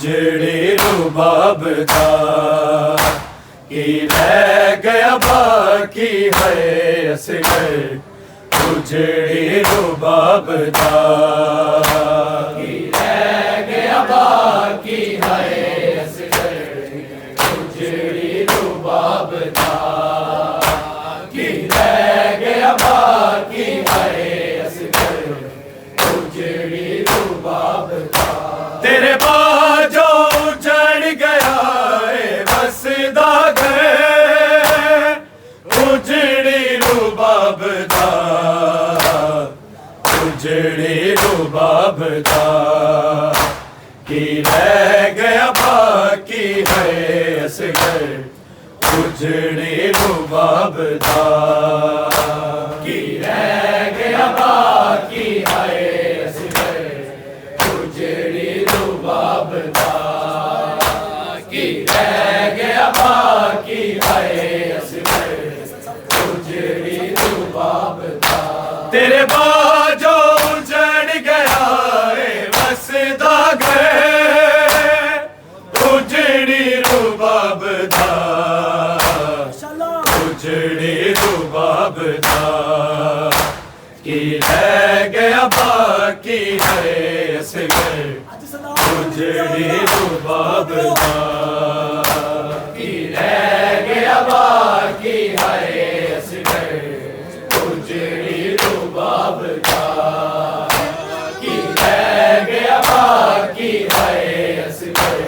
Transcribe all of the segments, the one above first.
اجڑی رباب دا کی رہ گیا باقی ہے اصغر اجڑی رباب دا کی رہ گیا باقی ہے اصغر اجڑی رباب دا کی رہ گیا باقی ہے اصغر اجڑی رباب دا تیرے باجو اجڑ گیا ہے بسدا گھر اجڑی رباب دا اجڑی رباب دا کی رہ گیا باقی ہے اصغر اجڑی رباب دا کی رہ گیا باقی ہے اصغر اجڑی رباب دا کی رہ گیا باقی ہے اصغر اجڑی رباب دا تیرے باجو اجڑ گیا ہے بسدا گھر اجڑی رباب دا اجڑی رباب دا کی رہ گیا باقی ہے اصغر اجڑی رباب دا کی رہ گیا باقی ہے اصغر اجڑی رباب دا کی رہ گیا باقی ہے اصغر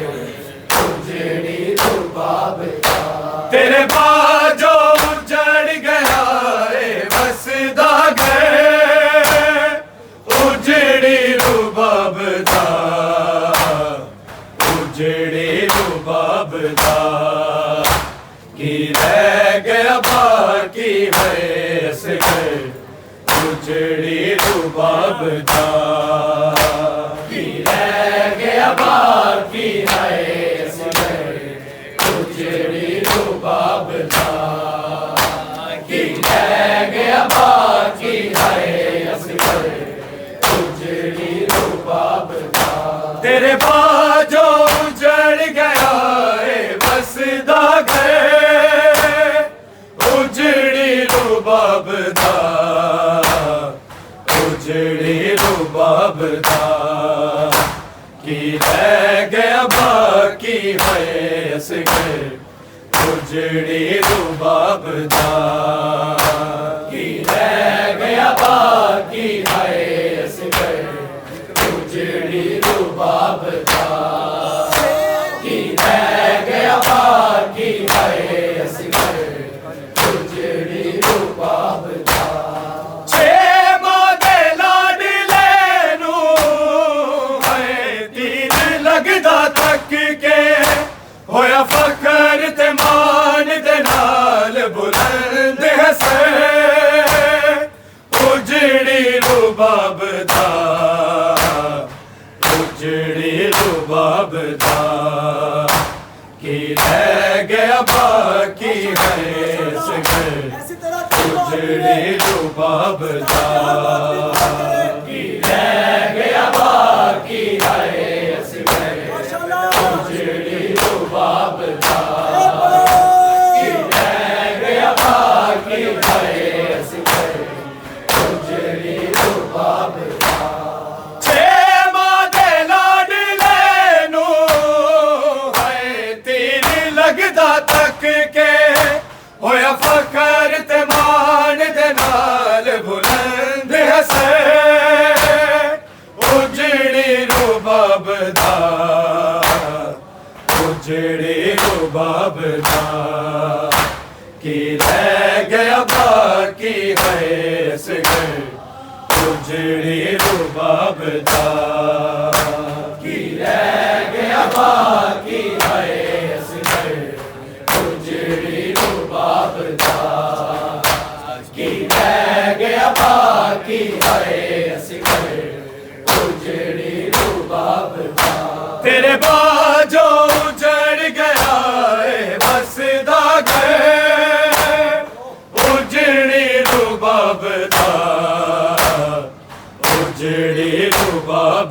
اجڑی رباب دا تیرے باجو اجڑ گیا ہے بسدا گھر اجڑی رباب دا اجڑی رباب دا کی رہ گیا باقی ہے اصغر اجڑی رباب دا کی رہ گیا باقی ہے اصغر اجڑی رباب دا کی رہ گیا باقی ہے اصغر اجڑی رباب دا تیرے باجو اجڑ گیا ہے بسدا گھر اجڑی رباب دا اجڑی رباب دا کی رہ گیا باقی ہے اصغر اجڑی رباب دا کی رہ گیا باقی ہے اصغر اجڑی رباب دا کی رہ گیا باقی ہے اصغر اجڑی رباب دا چھ ماں دے لاڈلے نوں ہے تین لگدا تک کے ہویا فخر تے مان دے نال بلند حسین اجڑی رباب دا اجڑی رباب دا کی رہ گیا باقی ہے اصغر اجڑی رباب دا کی رہ گیا باقی ہے اصغر اجڑی رباب دا کی رہ گیا باقی ہے اصغر اجڑی رباب دا چھ ماں دے لاڈلے نوں ہے تین لگدا تک کے ہویا فخر تے مان دے نال بلند حسین اجڑی رباب دا اجڑی رباب دا کی رہ گیا باقی ہے اصغر اجڑی رباب دا کی رہ گیا باقی ہے اصغر اجڑی رباب دا کی رہ گیا باقی ہے اصغر اجڑی رباب دا تیرے باجو اجڑ گیا ہے بسدا گھر اجڑی رباب دا اجڑی رباب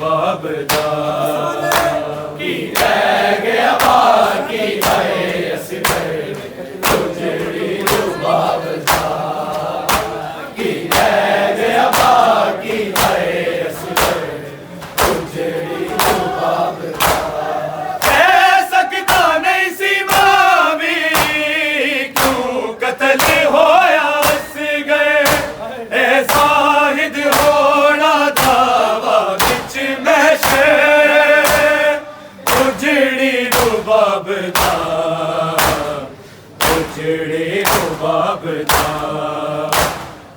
رباب دا کی رہ گیا باقی ہے اصغر اجڑی رباب دا کی رہ گیا باقی ہے اصغر اجڑی رباب دا کہہ سکتا نہیں سی مامی کیوں قتل ہویا اصغر اے زاہد ہونا تھا بچ محشر اجڑی رباب دا اجڑی رباب دا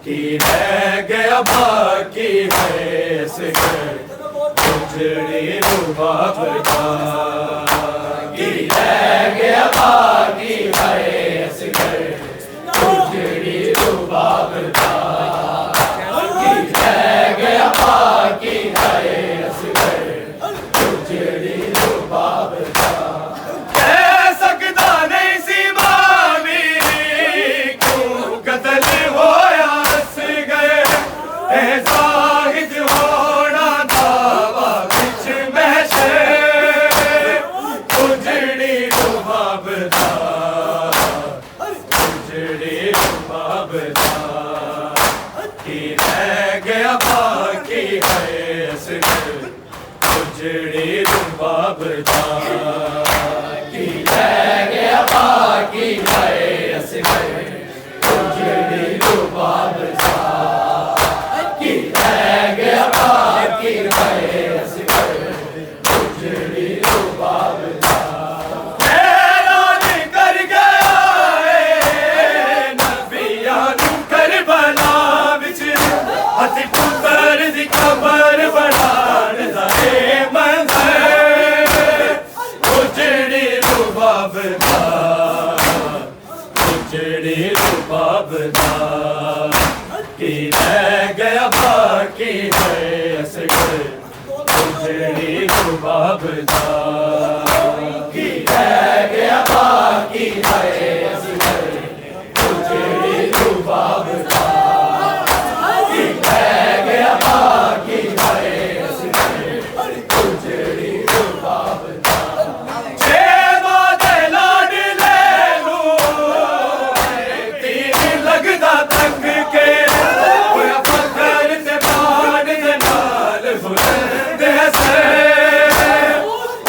کی رہ گیا باقی ہے اصغر اجڑی رباب دا کی رہ گیا باقی ہے اصغر اجڑی رباب دا کی رہ گیا باقی ہے اصغر اجڑی رباب دا کہہ سکتا نہیں سی مامی کیوں قتل ہویا اصغر اے زاہد ہونا دعویٰ بچ محشر اجڑی رباب دا اجڑی رباب دا کی رہ گیا باقی ہے اصغر اجڑی رباب دا کی رہ گیا باقی ہے اصغر اجڑی رباب دا کی رہ گیا باقی ہے اصغر اجڑی رباب دا اعلان کر گیا اے نبیان کربلا وچ ہتھ پتر دی قبر بنان دا اے منظر اجڑی رباب دا اجڑی رباب دا کی رہ گیا باقی ہے اصغر اجڑی رباب دا کی رہ گیا باقی ہے اصغر اجڑی رباب دا کی رہ گیا باقی ہے اصغر اجڑی رباب دا چھ وعدے لاڈ لے لوں تین لگدا تنگ کے ہویا فخر تے مان دے نال بلند ہے سر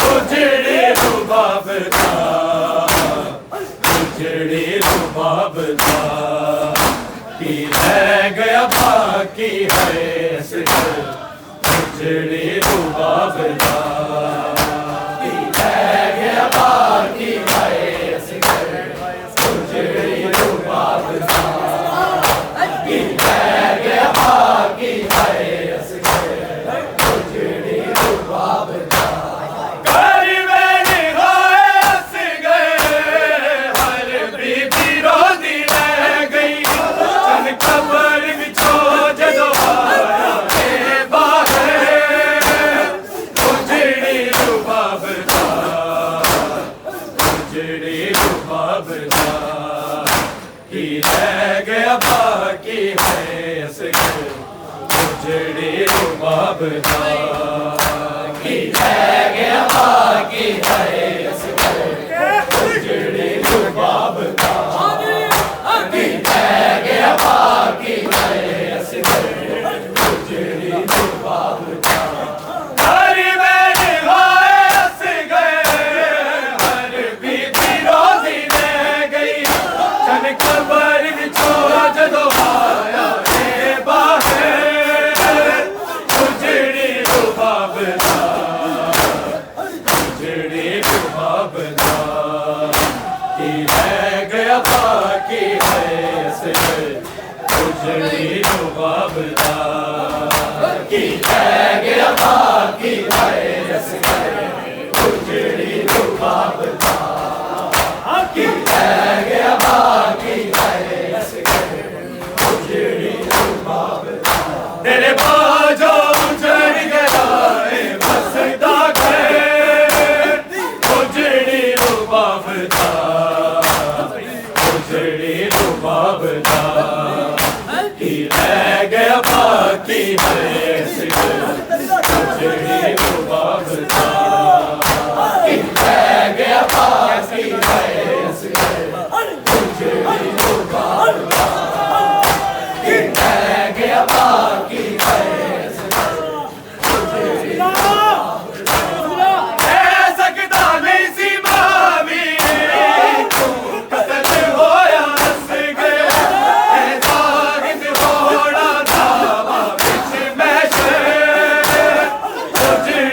اجڑی رباب دا اجڑی رباب دا کی رہ گیا باقی ہے اصغر اجڑی رباب دا کی رہ گیا باقی ہے اصغر اجڑی رباب دا کی رہ گیا باقی ہے اصغر اجڑی رباب دا اجڑی رباب دا کی رہ گیا باقی ہے اصغر اجڑی رباب دا کی رہ گیا باقی ہے اصغر اجڑی رباب دا کی رہ گیا باقی ہے اصغر اجڑی رباب دا قبر وچوں جدوں آیا اے باہر اجڑی رباب دا اجڑی رباب دا کی رہ گیا باقی ہے اصغر اجڑی رباب دا کی رہ گیا باقی ہے اصغر اجڑی رباب دا کی رہ گیا باقی ہے اصغر اجڑی رباب دا تیرے باجو اجڑ گیا اے بسدا گھر اجڑی رباب دا اجڑی رباب دا کی رہ گیا باقی ہے اصغر اجڑی